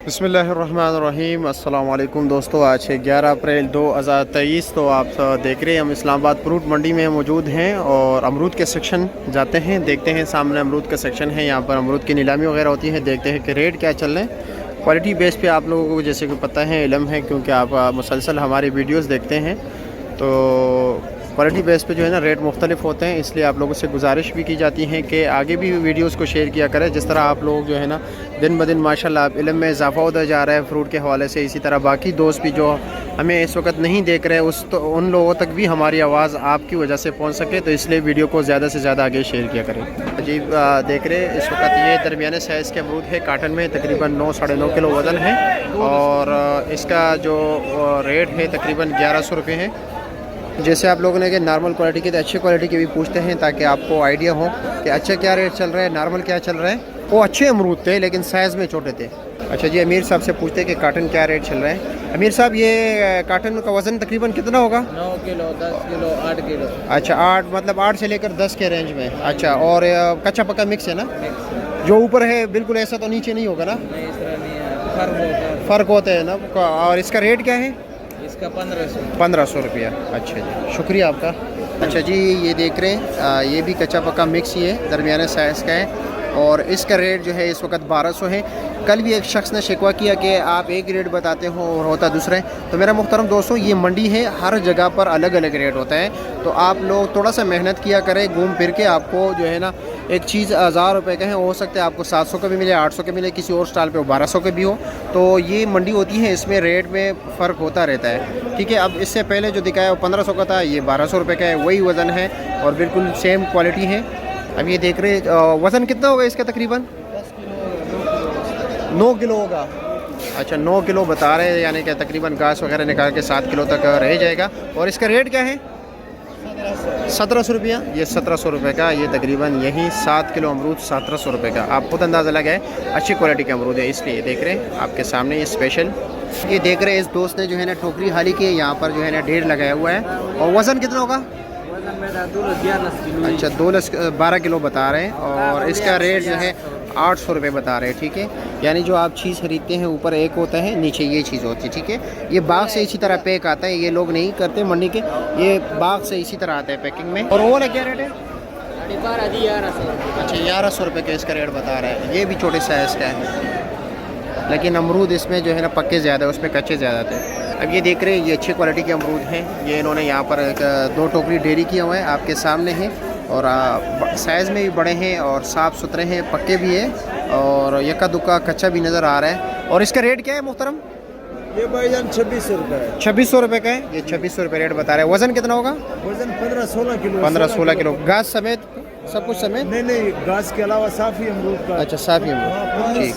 बिस्मिल्लाहिर्रहमानिर्रहीम। अस्सलाम वालेकुम दोस्तों, आज है 11 अप्रैल 2023। तो आप देख रहे हैं हम इस्लामाबाद फ्रूट मंडी में मौजूद हैं और अमरूद के सेक्शन जाते हैं, देखते हैं। सामने अमरूद का सेक्शन है, यहाँ पर अमरूद की नीलामी वगैरह होती है। देखते हैं कि रेट क्या चल रहे हैं। क्वालिटी बेस पे आप लोगों को जैसे कि पता है, इल्म है, क्योंकि आप मुसलसल हमारी वीडियोज़ देखते हैं। तो क्वालिटी बेस पे जो है ना रेट मुख्तलिफ होते हैं, इसलिए आप लोगों से गुजारिश भी की जाती है कि आगे भी वीडियोस को शेयर किया करें। जिस तरह आप लोग जो है ना दिन ब दिन माशाल्लाह आप इल्म में इजाफ़ा होता जा रहा है फ्रूट के हवाले से, इसी तरह बाकी दोस्त भी जो हमें इस वक्त नहीं देख रहे उन लोगों तक भी हमारी आवाज़ आपकी वजह से पहुँच सके, तो इसलिए वीडियो को ज़्यादा से ज़्यादा आगे शेयर किया करें। जी देख रहे इस वक्त ये दरमियाने साइज़ के अमरूद है, काटन में तकरीबन 9 साढ़े 9 किलो वज़न है और इसका जो रेट है तकरीबन 1100 रुपये है। जैसे आप लोगों ने कि नॉर्मल क्वालिटी के तो अच्छी क्वालिटी के भी पूछते हैं, ताकि आपको आइडिया हो कि अच्छा क्या रेट चल रहा है, नॉर्मल क्या चल रहा है। वो अच्छे अमरूद थे लेकिन साइज़ में छोटे थे। अच्छा जी, अमीर साहब से पूछते हैं कि काटन क्या रेट चल रहा है। अमीर साहब, ये काटन का वज़न तकरीबन कितना होगा? 9 किलो, 10 किलो, 8 किलो। अच्छा, 8 मतलब 8 से लेकर 10 के रेंज में। अच्छा, और कच्चा पक्का मिक्स है ना? जो ऊपर है बिल्कुल ऐसा तो नीचे नहीं होगा ना? नहीं, इस तरह नहीं है, फ़र्क होता है ना। और इसका रेट क्या है? इसका 1500 रुपया। अच्छा जी, शुक्रिया आपका। अच्छा जी, ये देख रहे हैं ये भी कच्चा पक्का मिक्स ही है, दरमियाने साइज़ का है और इसका रेट जो है इस वक्त 1200 है। कल भी एक शख्स ने शिकवा किया कि आप एक रेट बताते हो और होता दूसरा है। तो मेरा मुहतरम दोस्तों, ये मंडी है, हर जगह पर अलग अलग रेट होता है। तो आप लोग थोड़ा सा मेहनत किया करें, घूम फिर के आपको जो है ना एक चीज़ 1000 रुपये का है, हो सकता है आपको 700 का भी मिले, 800 का मिले, किसी और स्टॉल पे 1200 के भी हो। तो ये मंडी होती है, इसमें रेट में फ़र्क होता रहता है। ठीक है, अब इससे पहले जो दिखाया वो 1500 का था, ये 1200 रुपये का है, वही वज़न है और बिल्कुल सेम क्वालिटी है। अब ये देख रहे वज़न कितना होगा इसका? तकरीबन 9 किलो होगा। अच्छा, 9 किलो बता रहे हैं, यानी कि तकरीबन घास वगैरह निकाल के 7 किलो तक रह जाएगा। और इसका रेट क्या है? 1700 रुपया। ये 1700 रुपये का, ये तकरीबन यही 7 किलो अमरूद 1700 रुपये का। आप खुद अंदाज़ा लगाए, अच्छी क्वालिटी का अमरूद है, इसलिए देख रहे हैं आपके सामने ये स्पेशल। ये देख रहे हैं इस दोस्त ने जो है ना टोकरी खाली की है, यहाँ पर जो है ना ढेर लगाया हुआ है। और वज़न कितना होगा? अच्छा, 12 किलो बता रहे हैं और इसका रेट जो है 800 रुपये बता रहे हैं। ठीक है, यानी जो आप चीज़ खरीदते हैं ऊपर एक होता है, नीचे ये चीज़ होती है। ठीक है, ये बाग से इसी तरह पैक आता है, ये लोग नहीं करते मंडी के, ये बाग से इसी तरह आता है पैकिंग में। और वो वाला क्या रेट है? 1100। अच्छा, 1100 रुपये का इसका रेट बता रहा है। ये भी छोटे साइज़ का है, लेकिन अमरूद इसमें जो है ना पक्के ज़्यादा है, उसमें कच्चे ज़्यादा थे। अब ये देख रहे हैं ये अच्छी क्वालिटी के अमरूद हैं। ये इन्होंने यहाँ पर 2 टोकरी डेरी किया हुआ है, आपके सामने है। और साइज़ में भी बड़े हैं और साफ़ सुथरे हैं, पक्के भी है और यक्का दुक्का कच्चा भी नज़र आ रहा है। और इसका रेट क्या है मुहतरम? ये भाईजान 2600 रुपये है। 2600 रुपये का है, ये 2600 रुपये रेट बता रहे हैं। वज़न कितना होगा? वजन 15-16 किलो। 15-16 किलो, घास समेत सब कुछ समेत? नहीं, घास के अलावा साफ़ी अमरूद का। अच्छा, साफ़ी अमरूद, ठीक।